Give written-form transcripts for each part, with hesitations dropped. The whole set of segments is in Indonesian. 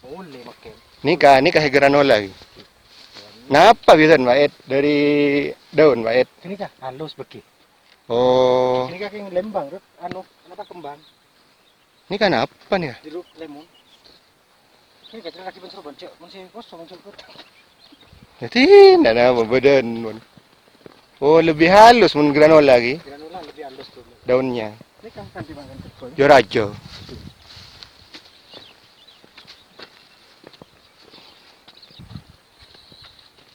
Boleh pakai. Nikah granola. Napa bisa Mbak dari daun Mbak? Ini kah halus beki. Oh, Ini kah yang lembang, Rut. Anu, kenapa kembang? ini kan apa nih? Jeruk lemon. Ini kah lagi bensul boncok, masih kosong bensul Rut. Jadi tidak apa badan. Oh, lebih halus mun granola lagi Granula lebih halus tuh. daunnya. Ini kan dimakan kecil. Jorajo.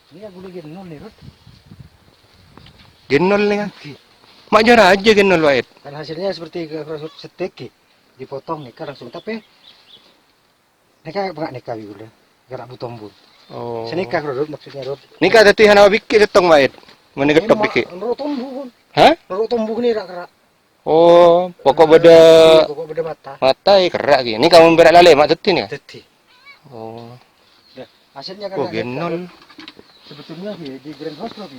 Ini kan gula genol nih, Rut. Genol nih kan. Mak Jorajo genol Mbak. Kan hasilnya seperti steak dipotong nikah langsung, tapi nikah enggak nikah gula. Gerak butombur. Oh. Senikah Rut maksudnya Rut. Nikah tadi hana bikik setong Mbak. Mana ketok bikik? Rut tumbuh. Hah? Rut tumbuh nih gerak. Oh, pokok beda Pokok beda mata. mata kerak gini. Ini kamu berat lale mak teti nih. Teti. Oh. Nah, hasilnya kan Oh, nggak nikah, genol. Rut. Sebetulnya di greenhouse Rut.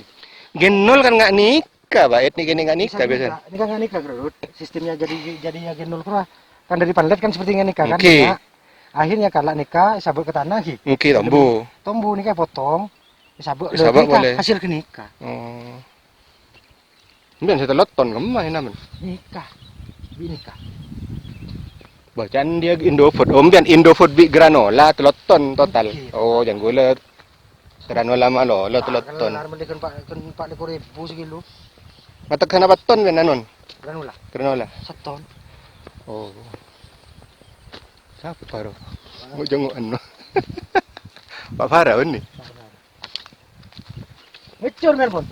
Genol kan nggak nikah, Mbak. Ini gini nggak nikah biasanya. Ini kan nggak nikah Rut. Sistemnya jadi ya genol kurang. Kan dari panlet kan seperti nggak nikah kan. Oke. Nah, akhirnya kalau nikah sabuk ke tanah gitu. Oke, tombu. Tumbuh nikah potong. Sabuk Sabuk nikah, boleh. hasil ke nikah. Oh. Mbiyen saya teloton kemah ini namen. Nikah. Nikah. Bacaan dia Indofood. Oh, mbiyen Indofood bi granola teloton total. Oke. Oh, jangan gula granola mah lo teloton. Kalau beli kan 40.000 sekilo. Matak sana baton ben anon. Granula. Granola. 1 ton. Oh. Siapa Faro? Mau jenguk anu. Pak Farah ini. Ngecur kan pun.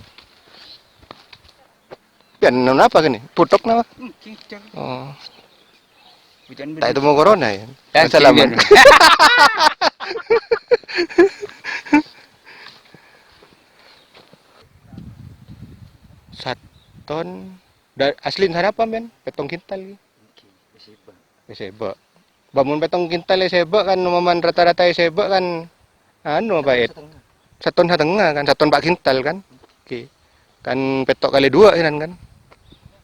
Pian non apa kan ni? Putok nama? Cicang. Oh. Hujan Tak itu mau corona ya. Ya, Assalamualaikum. Saton. Aslin sana apa men? Petong kintal. Seba. Bangun petong kintal seba kan nomaman rata-rata seba kan anu apa et? Saton setengah kan, saton 4 kintal kan. Oke. Kan petok kali 2 kan.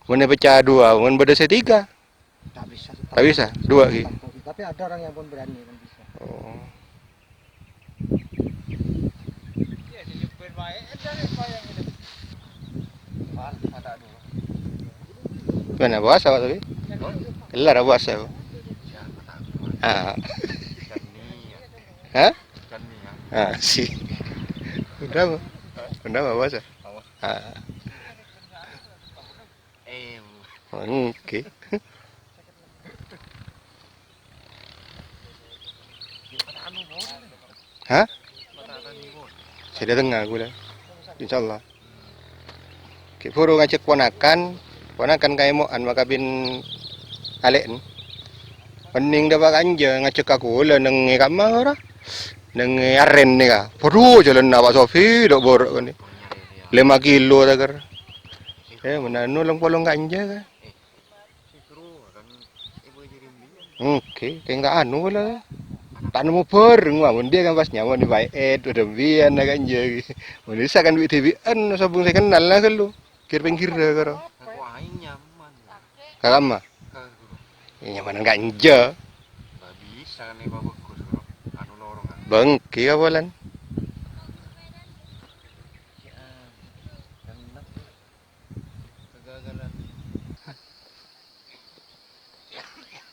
Mana pecah 2, mana beda tiga. Tak bisa. Tak bisa, 2 ki. Tapi ada orang yang pun berani kan bisa. Oh. Mana puasa Pak tapi? Kelar puasa. Ah. Hah? Ah, si. Udah apa? Udah apa puasa? Ah. Oke. Hah? Saya datang aku lah. Insyaallah. Oke, puro ngajak ponakan kayak mau an makabin alek ni. Pening dah bakanja ngajak aku lah nang kamar ora. Nang aren ni ka. Puro jalan nak Pak Sofi dok borok kan ni. 5 kilo dah ker. Mana nolong polong ganja ka. Oke, kayak nggak anu lah. Tak nemu bareng mah, dia kan pas nyawa di baik udah bian nak ganja. Mana bisa kan duit TV-an sabung saya kenal lah kalau. Kira-kira karo. Kakak mah. Ya nyaman ganja. Bisa kan nih bagus anu lorong kan. Bangki awalan.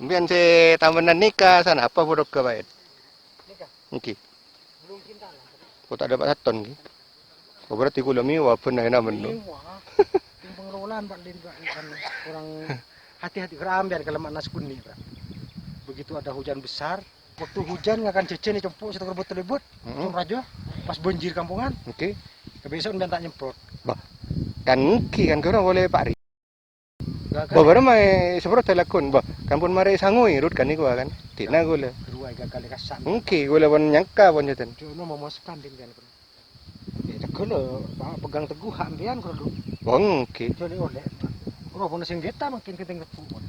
Mbian si tamanan nikah sana apa bodoh ke baik? Nikah. Oke. Belum cinta lah. Kau tak dapat saton ki. Kau berarti gula miwa pernah nama no. Wah. Tim pengelolaan Pak Lin Pak kan orang hati-hati kerambian kalau mak nas kuning Pak. Begitu ada hujan besar, waktu hujan nggak akan cece nih cempuk setelah botol lebut, raja pas banjir kampungan. Oke. Kebiasaan dan tak nyemprot. Bah. Kan ki kan kau boleh Pak Ri. Gak Bah baru mai seperti telakon bah. Kampun mari sangui rut kan iku kan. Tina gula. kedua gagal kasan. Oke, gula pun nyangka pun jatan. Jono mau masukkan din kan. Ya kalau pegang teguh ambian kalau Bang, oke. jadi oleh. Kalau pun sing geta makin keting teguh.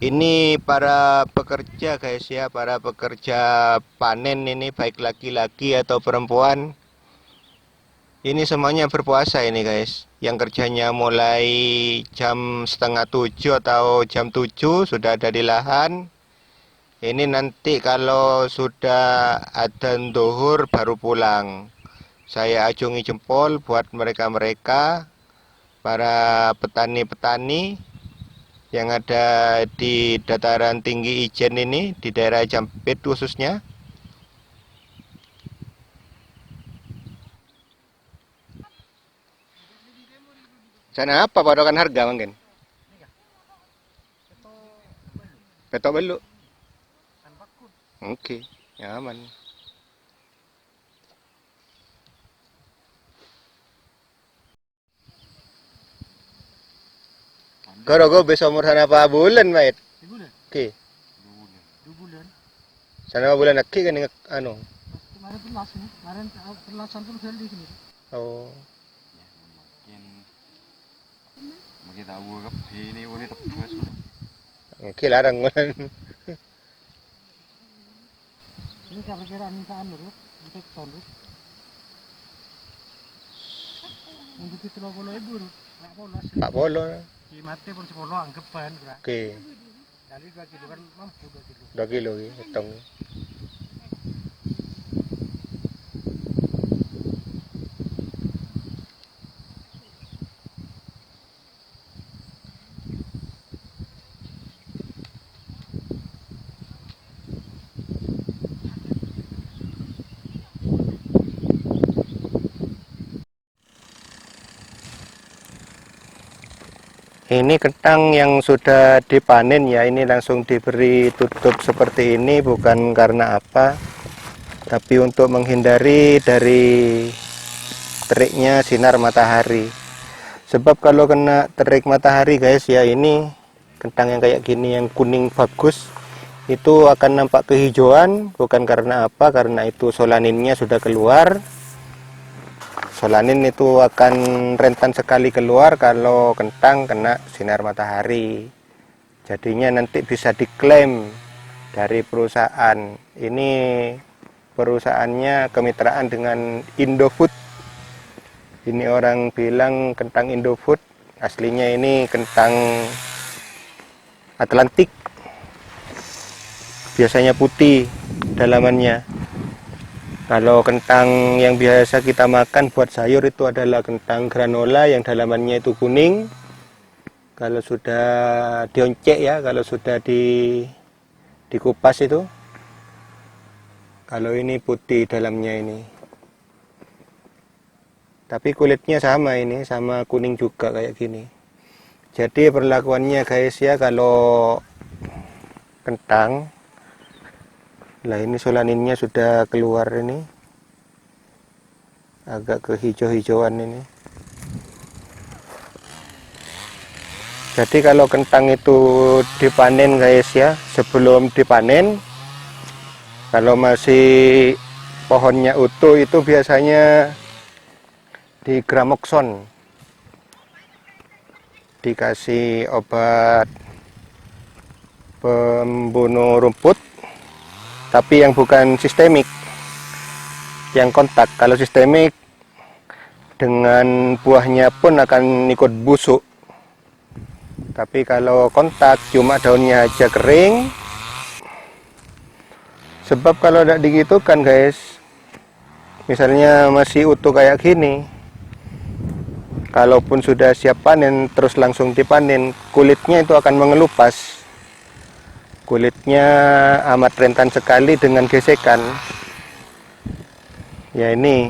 Ini para pekerja guys ya, para pekerja panen ini baik laki-laki atau perempuan. Ini semuanya berpuasa ini guys. Yang kerjanya mulai jam setengah 7 atau jam 7 sudah ada di lahan. Ini nanti kalau sudah adzan zuhur baru pulang. Saya acungi jempol buat mereka-mereka, para petani-petani yang ada di dataran tinggi Ijen ini, di daerah Jampit khususnya. Sana apa patokan harga mungkin? Petok beluk. Oke, nyaman. Kalau gue besok umur sana apa bulan, mate? 3 bulan. Oke. 2 bulan. Sana bulan nak kan anu. Kemarin telas ini, kemarin telasan pun saya di sini. Oh. Makin tahu kan ini boleh tebus. Oke, larang bulan. Ini kira-kira mintaan dulu, untuk ton dulu. Untuk itu 30.000 dulu. Pak Polo. Di mati pun 10 anggapan. Oke. Jadi 2 kilo kan mampu 2 kilo. 2 kilo hitung. Ini kentang yang sudah dipanen ya, ini langsung diberi tutup seperti ini bukan karena apa, tapi untuk menghindari dari teriknya sinar matahari. Sebab kalau kena terik matahari guys ya, ini kentang yang kayak gini yang kuning bagus itu akan nampak kehijauan, bukan karena apa, karena itu solaninnya sudah keluar. Solanin itu akan rentan sekali keluar kalau kentang kena sinar matahari. Jadinya nanti bisa diklaim dari perusahaan. Ini perusahaannya kemitraan dengan Indofood. Ini orang bilang kentang Indofood, aslinya ini kentang Atlantik. Biasanya putih dalamannya. Kalau kentang yang biasa kita makan buat sayur itu adalah kentang granola yang dalamannya itu kuning. Kalau sudah dioncek ya, kalau sudah dikupas itu. Kalau ini putih dalamnya ini. Tapi kulitnya sama ini, sama kuning juga kayak gini. Jadi perlakuannya guys ya, kalau kentang, lah ini solaninnya sudah keluar ini, agak kehijau-hijauan ini. Jadi kalau kentang itu dipanen guys ya, sebelum dipanen, kalau masih pohonnya utuh itu biasanya di Gramokson, dikasih obat pembunuh rumput, tapi yang bukan sistemik, yang kontak. Kalau sistemik dengan buahnya pun akan ikut busuk, tapi kalau kontak cuma daunnya aja kering. Sebab kalau tidak digitukan guys, misalnya masih utuh kayak gini, kalaupun sudah siap panen terus langsung dipanen, kulitnya itu akan mengelupas. Kulitnya amat rentan sekali dengan gesekan. Ya ini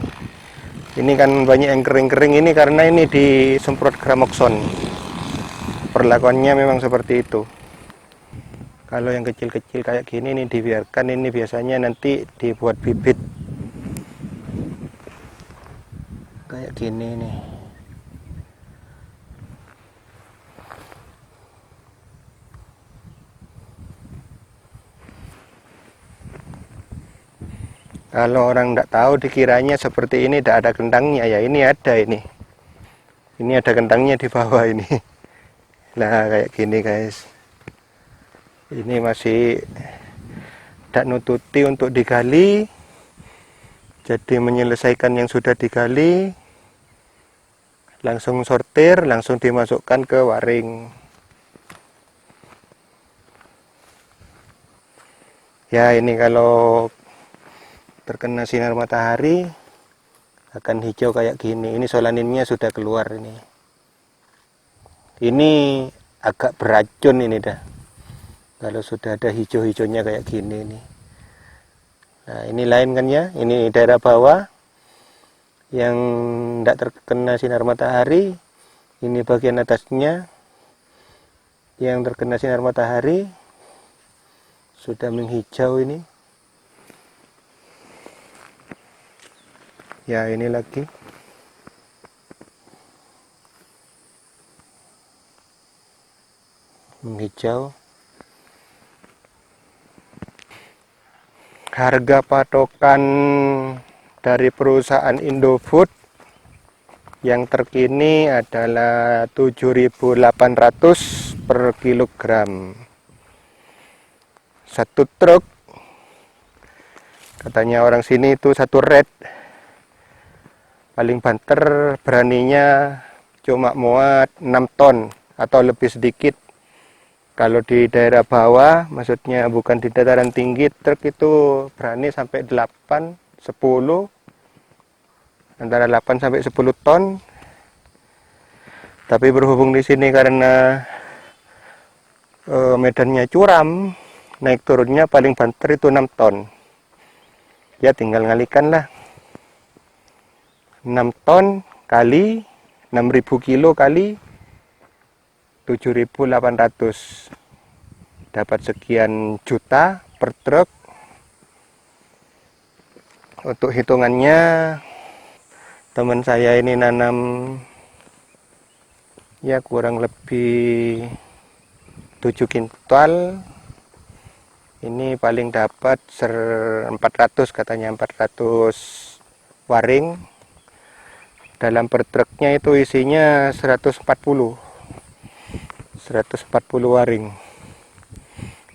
kan banyak yang kering-kering ini karena ini disemprot Gramokson. Perlakuannya memang seperti itu. Kalau yang kecil-kecil kayak gini ini dibiarkan, ini biasanya nanti dibuat bibit. Kayak gini nih. Kalau orang tidak tahu dikiranya seperti ini tidak ada kentangnya, ya ini ada ini. Ini ada kentangnya di bawah ini. Nah kayak gini guys. Ini masih tidak nututi untuk digali. Jadi menyelesaikan yang sudah digali, langsung sortir, langsung dimasukkan ke waring. Ya, ini kalau terkena sinar matahari akan hijau kayak gini. Ini solaninnya sudah keluar ini. Ini agak beracun ini dah. Kalau sudah ada hijau-hijaunya kayak gini nih. Nah, ini lain kan ya. Ini daerah bawah yang tidak terkena sinar matahari. Ini bagian atasnya yang terkena sinar matahari sudah menghijau ini. Ya, ini lagi. Menghijau. Harga patokan dari perusahaan Indofood yang terkini adalah 7.800 per kilogram. Satu truk, katanya orang sini itu satu red, paling banter beraninya cuma muat 6 ton atau lebih sedikit. Kalau di daerah bawah, maksudnya bukan di dataran tinggi, truk itu berani sampai 8, 10, antara 8 sampai 10 ton. Tapi berhubung di sini karena medannya curam, naik turunnya paling banter itu 6 ton. Ya tinggal ngalikan lah. 6 ton kali 6.000 kilo kali 7.800, dapat sekian juta per truk. Untuk hitungannya, teman saya ini nanam ya kurang lebih 7 kintal. Ini paling dapat 400, katanya 400 waring. Dalam per truknya itu isinya 140 waring.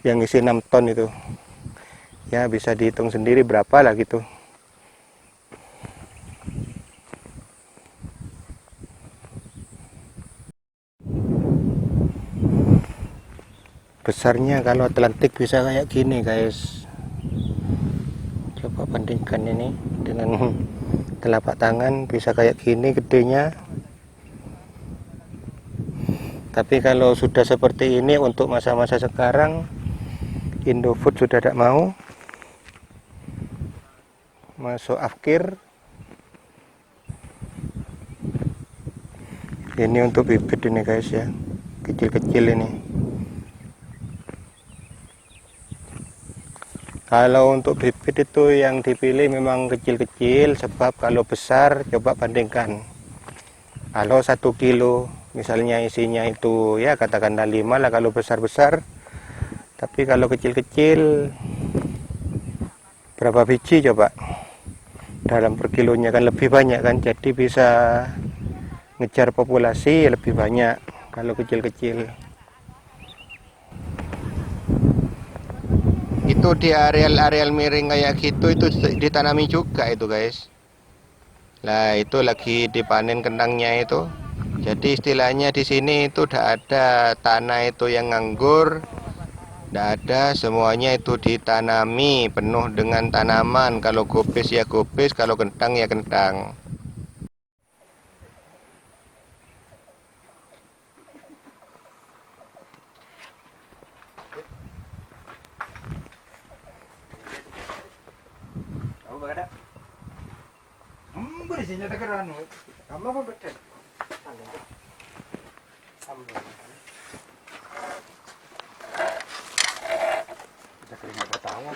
Yang isi 6 ton itu. Ya bisa dihitung sendiri berapa lah gitu. Besarnya kalau Atlantik bisa kayak gini guys. Coba bandingkan ini dengan telapak tangan, bisa kayak gini gedenya. Tapi kalau sudah seperti ini untuk masa-masa sekarang, Indofood sudah tidak mau. Masuk akhir. Ini untuk bibit ini guys ya, kecil-kecil ini. Kalau untuk bibit itu yang dipilih memang kecil-kecil, sebab kalau besar coba bandingkan. Kalau 1 kilo misalnya isinya itu ya katakanlah 5 lah kalau besar-besar. Tapi kalau kecil-kecil berapa biji coba? Dalam per kilonya kan lebih banyak kan, jadi bisa ngejar populasi lebih banyak kalau kecil-kecil. Itu di areal-areal miring kayak gitu itu ditanami juga itu guys. Lah itu lagi dipanen kentangnya itu. Jadi istilahnya di sini itu udah ada tanah itu yang nganggur, udah ada, semuanya itu ditanami penuh dengan tanaman. Kalau gobis ya gobis, kalau kentang ya kentang. Berisinya tegeran, kamu apa betul? Kita kering pertama.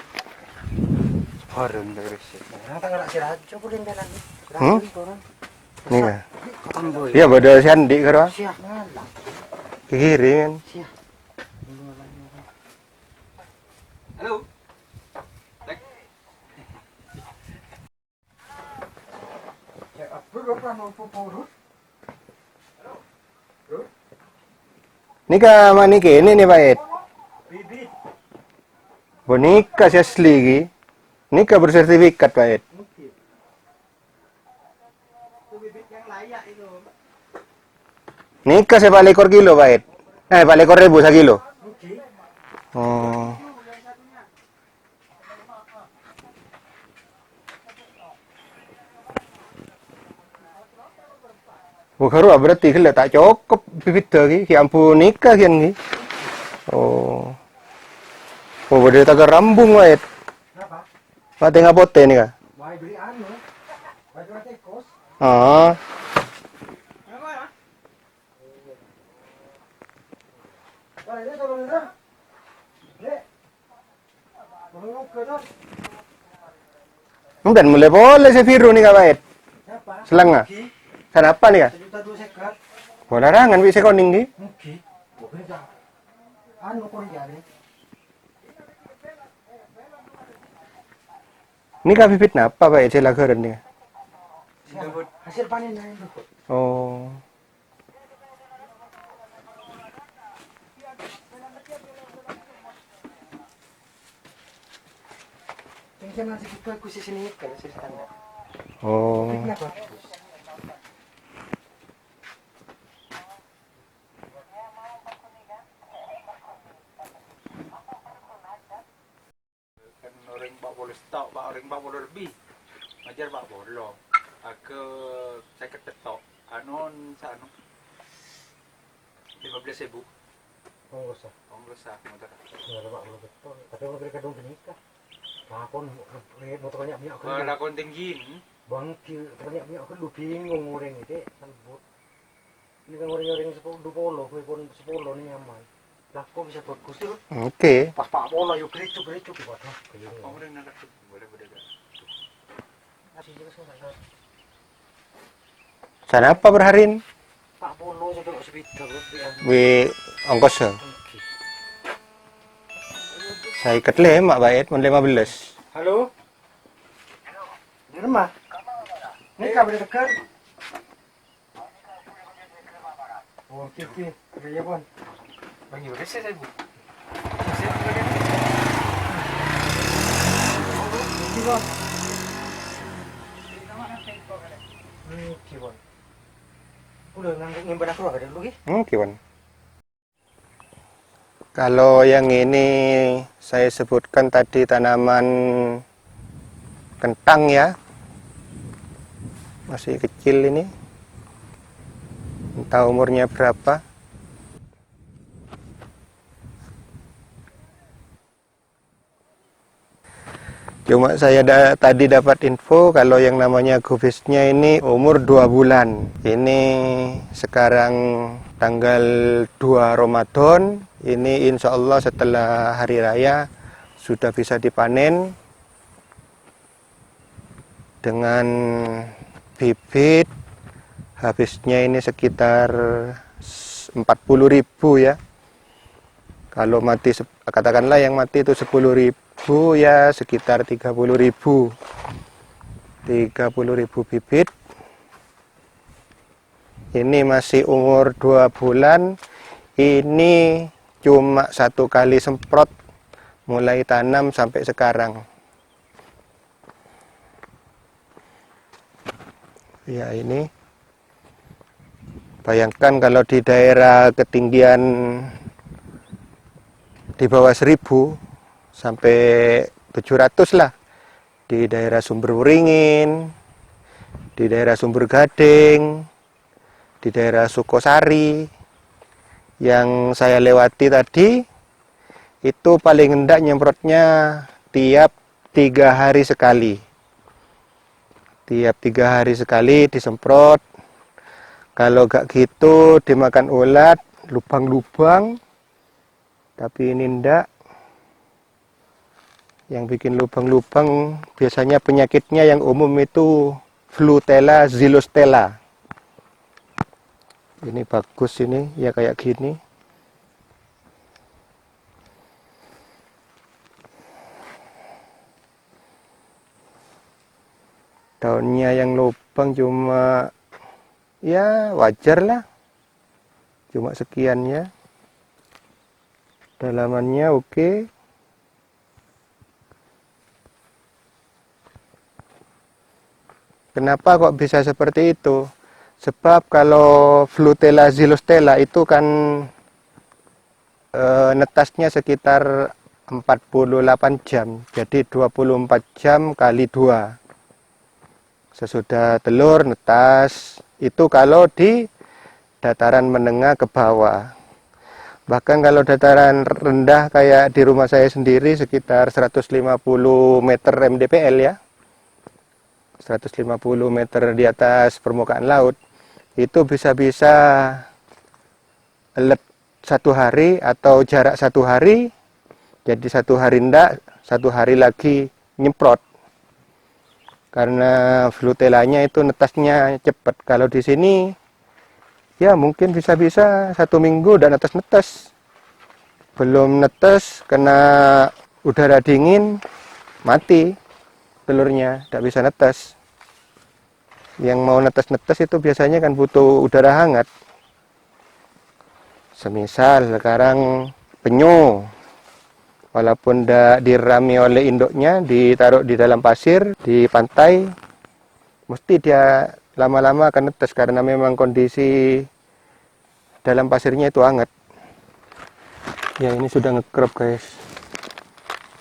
Horun terus. Nah, tanggal sirajo pun yang jalan. Nih ya. Iya bodoh sandi karo. Siap ngalah. Kiri kan. Halo. Nika manike ini nih Pak Ed. Boneka si asli ki. Nika bersertifikat Pak Ed. Itu bibit yang layak itu. Nikah sepak lekor kilo Pak. Pak lekor ribu sekilo. Oke. Oh. Bukan berarti kalau tak cukup bibit lagi, ki ampun nikah kian ni. Oh. Oh, boleh tak rambung Pak. Kenapa? Pak tengah pote ni kah? Wah, beli anu. Baju tekos. Ah. Wah, ini tolong dah. Dek. Tolong ke dah. Kemudian mulai boleh si Viru ni kah Pak? Siapa? Selang ah. Oke. Kenapa ni kah? 1.2 sekat. Boleh larangan bisa koning ni. Oke. Boleh dah. Anu kau jadi. Ni kah bibit apa Pak? Sila keren ni. Hasil panen yang itu. Oh. Yang saya masih kita khusus ini kalau saya standar. Oh. Ini bagus. Kan orang 40 stok, orang 40 lebih. Ngajar 40. Aku saya ketetok. Anon sa ano? 15,000. Oh, nggak usah. Kongres sa motor. Nggak ada pak, belum betul. Tapi mau beri kadung nikah. Lakon, motor banyak minyak Wala konting gin. Bangkil, banyak minyak kan lu bingung orang itu. Salbut. Ini kan orang-orang 10 kue pun 10 ni nyaman. Lah kok bisa bagus tuh? Oke. Pas pak bola yuk gerecu gitu pak. Oh, boleh nak boleh boleh. Masih juga susah. Sana apa berharin? Pak bola sudah sebitar lebih. Wi ongkos ya. Saya ikat le mak baik mun 15. Halo? Di rumah? Ini kabar dekat? Oh, oke. Iya, Bon. Bang Yuris saya bu. Oke, Bon. Oke, Bon. Udah ngimpan aku ada dulu, Oke, Wan. Kalau yang ini saya sebutkan tadi tanaman kentang ya. Masih kecil ini. Entah umurnya berapa. Cuma saya tadi dapat info kalau yang namanya gubisnya ini umur 2 bulan. Ini sekarang tanggal 2 Ramadan. Ini insya Allah setelah hari raya sudah bisa dipanen dengan bibit. Habisnya ini sekitar 40.000 ya. Kalau mati, katakanlah yang mati itu 10.000 ya sekitar 30.000. 30.000 bibit. Ini masih umur 2 bulan. Ini cuma 1 kali semprot mulai tanam sampai sekarang. Ya ini. Bayangkan kalau di daerah ketinggian di bawah 1.000 sampai 700 lah. Di daerah Sumber Wuringin, di daerah Sumber Gading, di daerah Sukosari yang saya lewati tadi, itu paling hendak nyemprotnya tiap 3 hari sekali. Tiap 3 hari sekali disemprot. Kalau gak gitu dimakan ulat, lubang-lubang. Tapi ini ndak. Yang bikin lubang-lubang biasanya penyakitnya yang umum itu Flutella zylostella. Ini bagus ini, ya kayak gini. Daunnya yang lubang cuma ya wajar lah. Cuma sekian ya. Dalamannya oke. Kenapa kok bisa seperti itu? Sebab kalau Flutella zylostella itu kan netasnya sekitar 48 jam. Jadi 24 jam kali 2. Sesudah telur netas itu kalau di dataran menengah ke bawah. Bahkan kalau dataran rendah kayak di rumah saya sendiri sekitar 150 meter mdpl ya. 150 meter di atas permukaan laut. Itu bisa-bisa let 1 hari atau jarak 1 hari. Jadi 1 hari ndak, 1 hari lagi nyemprot. Karena flutellanya itu netasnya cepat. Kalau di sini ya mungkin bisa-bisa 1 minggu dan netes. Belum netes kena udara dingin mati telurnya, tidak bisa netes. Yang mau netes-netes itu biasanya kan butuh udara hangat. Semisal sekarang penyu, walaupun tidak dirami oleh induknya, ditaruh di dalam pasir, di pantai, mesti dia lama-lama akan netes karena memang kondisi dalam pasirnya itu hangat. Ya ini sudah ngekrop guys.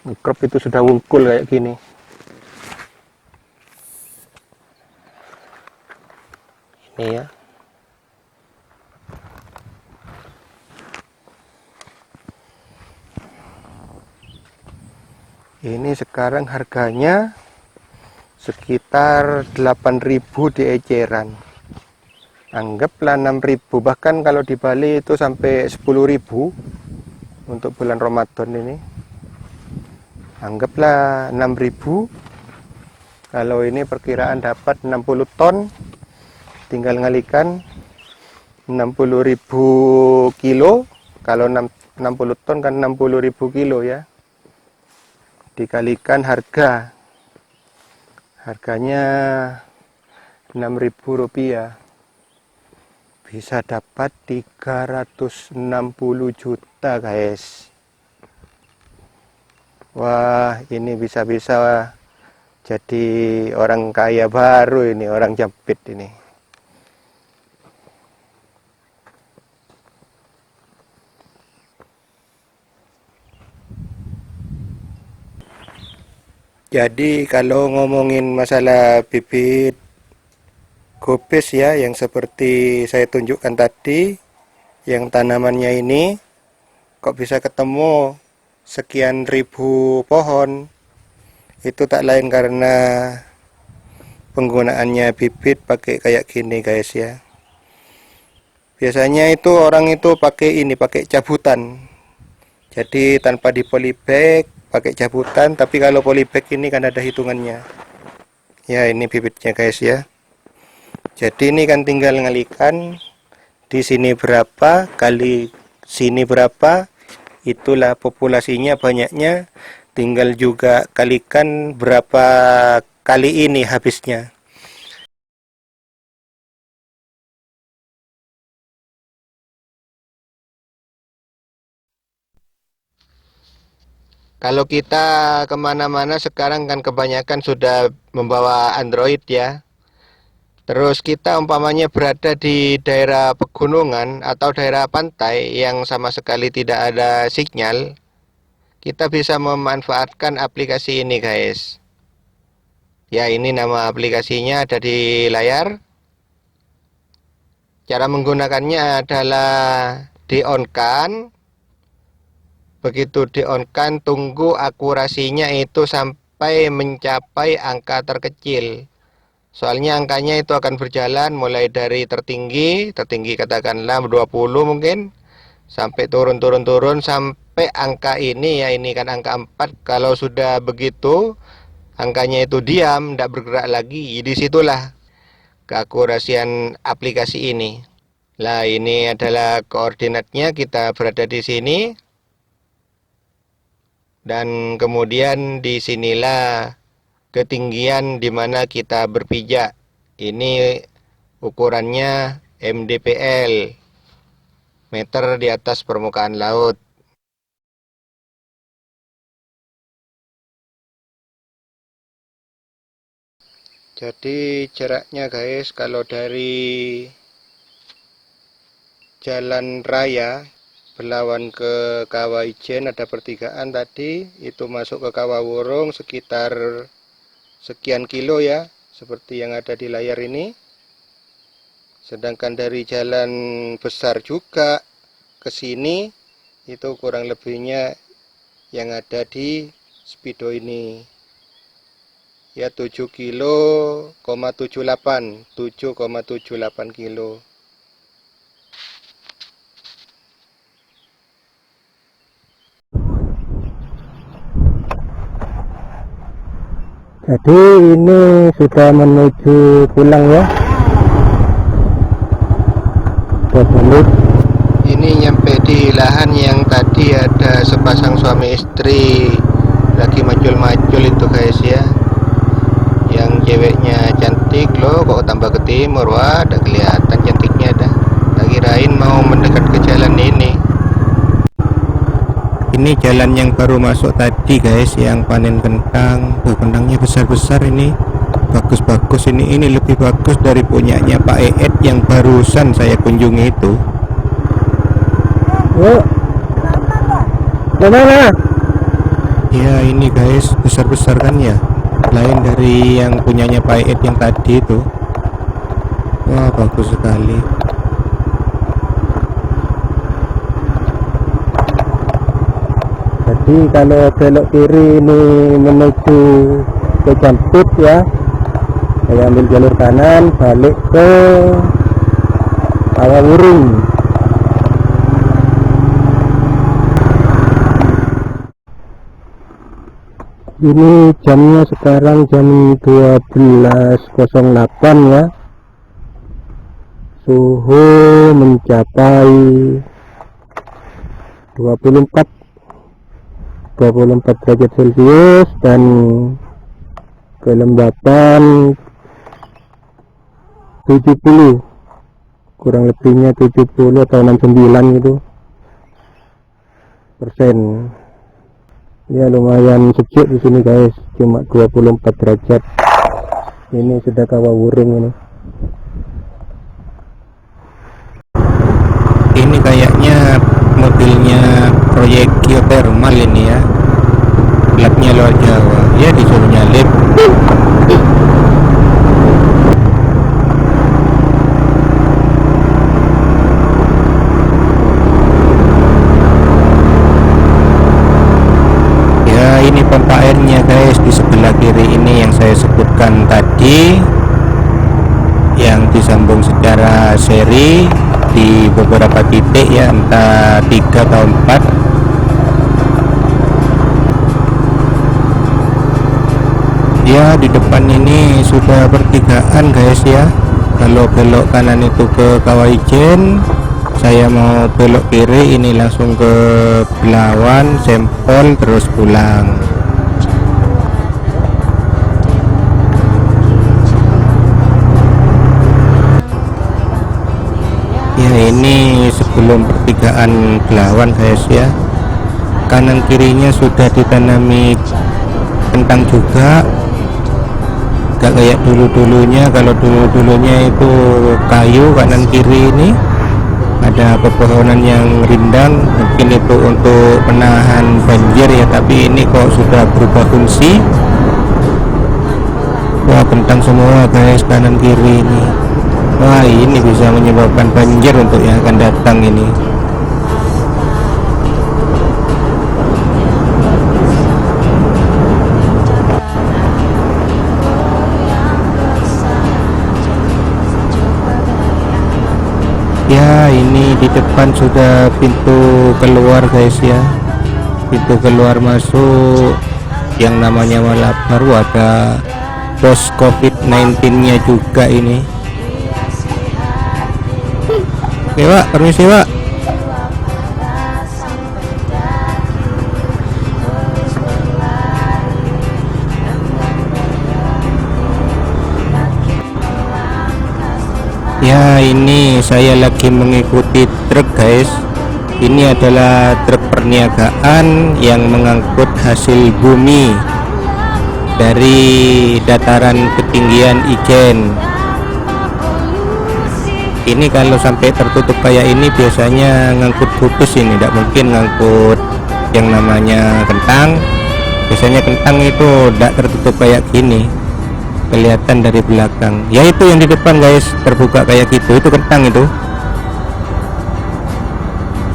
Ngekrop itu sudah wungkul kayak gini. Ini ya. Ini sekarang harganya sekitar 8.000 di eceran. Anggaplah 6.000, bahkan kalau di Bali itu sampai 10.000 untuk bulan Ramadan ini. Anggaplah 6.000. Kalau ini perkiraan dapat 60 ton, tinggal ngalikan 60.000 kilo. Kalau 60 ton kan 60.000 kilo ya. Dikalikan harganya 6.000 rupiah, bisa dapat 360 juta guys. Wah ini bisa-bisa jadi orang kaya baru ini, orang Jampit ini. Jadi kalau ngomongin masalah bibit gobes ya, yang seperti saya tunjukkan tadi, yang tanamannya ini, kok bisa ketemu sekian ribu pohon, itu tak lain karena penggunaannya bibit pakai kayak gini guys ya. Biasanya itu orang itu pakai cabutan. Jadi tanpa di polybag, pakai cabutan, tapi kalau polybag ini kan ada hitungannya. Ya ini bibitnya guys ya. Jadi ini kan tinggal ngalikan di sini berapa kali sini berapa, itulah populasinya banyaknya, tinggal juga kalikan berapa kali ini habisnya. Kalau kita kemana-mana sekarang kan kebanyakan sudah membawa Android ya. Terus kita umpamanya berada di daerah pegunungan atau daerah pantai yang sama sekali tidak ada sinyal, kita bisa memanfaatkan aplikasi ini guys. Ya ini nama aplikasinya ada di layar. Cara menggunakannya adalah di-on-kan. Begitu di-on-kan, tunggu akurasinya itu sampai mencapai angka terkecil. Soalnya angkanya itu akan berjalan mulai dari tertinggi katakanlah 20 mungkin, sampai turun sampai angka ini ya, ini kan angka 4. Kalau sudah begitu angkanya itu diam, tidak bergerak lagi, disitulah keakurasian aplikasi ini. Nah ini adalah koordinatnya, kita berada di sini. Dan kemudian disinilah ketinggian di mana kita berpijak. Ini ukurannya mdpl, meter di atas permukaan laut. Jadi jaraknya guys, kalau dari jalan raya Belawan ke Kawah Ijen ada pertigaan tadi, itu masuk ke Kawah Wurung sekitar sekian kilo ya, seperti yang ada di layar ini. Sedangkan dari jalan besar juga ke sini itu kurang lebihnya yang ada di Spido ini ya 7 kilo, 7,78 kilo. Jadi ini sudah menuju pulang ya. Ini nyampe di lahan yang tadi ada sepasang suami istri lagi macul-macul itu guys ya. Yang ceweknya cantik loh, kok tambah ke timur. Wah, udah kelihatan cantiknya dah. Tak kirain mau mendekat ke jalan ini. Ini jalan yang baru masuk tadi guys, yang panen kentang. Tuh, kentangnya besar-besar ini. Bagus-bagus ini lebih bagus dari punyanya Pak Eed yang barusan saya kunjungi itu. Yuk. Mana? Ya ini guys, besar-besar kan ya. Lain dari yang punyanya Pak Eed yang tadi itu. Wah, bagus sekali. Jadi kalau belok kiri ini menuju ke Jampit ya, saya ambil jalur kanan balik ke Kawah Wurung. Ini jamnya sekarang jam 12.08 ya. Suhu mencapai 24 derajat Celcius dan kelembapan 70, kurang lebihnya 70 atau 69 gitu persen. Ya lumayan sejuk di sini guys, cuma 24 derajat. Ini sudah Kawah Wurung ini. Ini kayaknya mobilnya proyek geothermal ini ya. Labnya luar Jawa. Ya disuruh nyalip. Ini pompa airnya guys, di sebelah kiri ini yang saya sebutkan tadi, yang disambung secara seri di beberapa titik ya, entah 3 atau 4. Ya di depan ini sudah pertigaan guys ya. Kalau belok kanan itu ke Kawah Ijen, saya mau belok kiri ini langsung ke Belawan, Sempol, terus pulang. Ya ini sebelum pertigaan Belawan guys ya. Kanan kirinya sudah ditanami kentang juga. Gak kayak dulu-dulunya. Kalau dulu-dulunya itu kayu kanan kiri ini ada pepohonan yang rindang, mungkin itu untuk menahan banjir ya, tapi ini kok sudah berubah fungsi. Wah, kentang semua guys kanan kiri ini. Wah, ini bisa menyebabkan banjir untuk yang akan datang ini. Ya ini di depan sudah pintu keluar guys ya, pintu keluar masuk yang namanya Malabar. Ada pos COVID-19 nya juga ini. Oke Pak, permisi Pak. Ya ini saya lagi mengikuti truk guys. Ini adalah truk perniagaan yang mengangkut hasil bumi. dari dataran ketinggian Ijen. Ini kalau sampai tertutup kayak ini biasanya ngangkut putus, ini tidak mungkin ngangkut yang namanya kentang. Biasanya kentang itu tidak tertutup kayak gini, kelihatan dari belakang. Ya itu yang di depan guys, terbuka kayak gitu, itu kentang itu.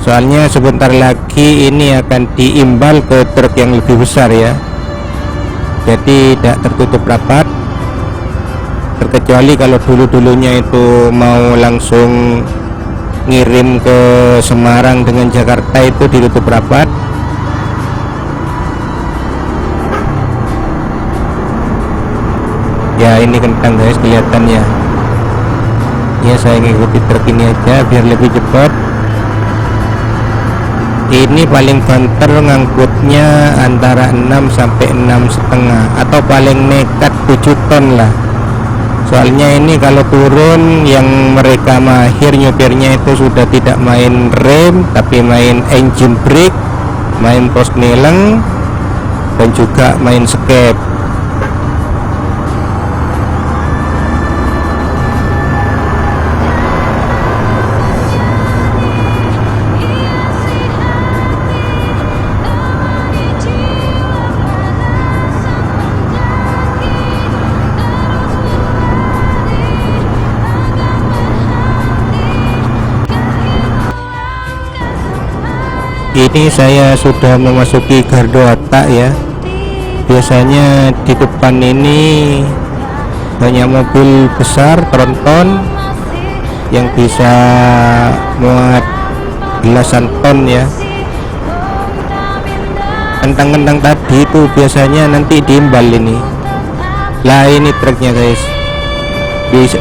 Soalnya sebentar lagi ini akan diimbal ke truk yang lebih besar ya, jadi tidak tertutup rapat. Terkecuali kalau dulu-dulunya itu mau langsung ngirim ke Semarang dengan Jakarta, itu ditutup rapat. Ya ini kentang guys, kelihatannya. Ya saya ngikuti truk ini aja biar lebih cepat. Ini paling banter ngangkutnya antara 6 sampai 6,5 atau paling nekat 7 ton lah. Soalnya ini kalau turun yang mereka mahir nyopirnya itu sudah tidak main rem tapi main engine brake, main posneleng, dan juga main skep. Ini saya sudah memasuki gardu otak ya. Biasanya di depan ini banyak mobil besar tronton yang bisa muat belasan ton ya. Kentang-kentang tadi itu biasanya nanti diimbal ini. Lah ini truknya guys.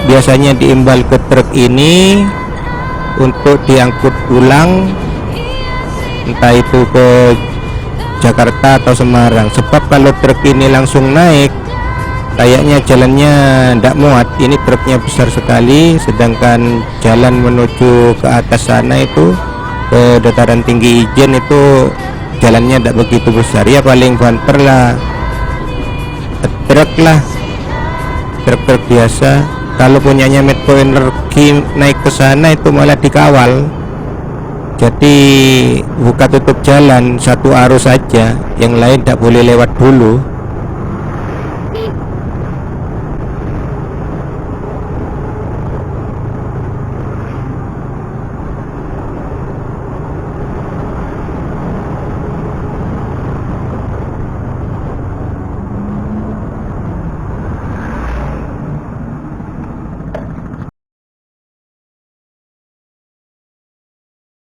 Biasanya diimbal ke truk ini untuk diangkut pulang, entah itu ke Jakarta atau Semarang. Sebab kalau truk ini langsung naik, kayaknya jalannya tidak muat. Ini truknya besar sekali, sedangkan jalan menuju ke atas sana itu, ke dataran tinggi Ijen itu jalannya tidak begitu besar. Ya paling banter lah truk lah, truk biasa. Kalau punyanya Medco Energi naik ke sana itu malah dikawal. Jadi buka tutup jalan satu arus saja, yang lain tidak boleh lewat dulu.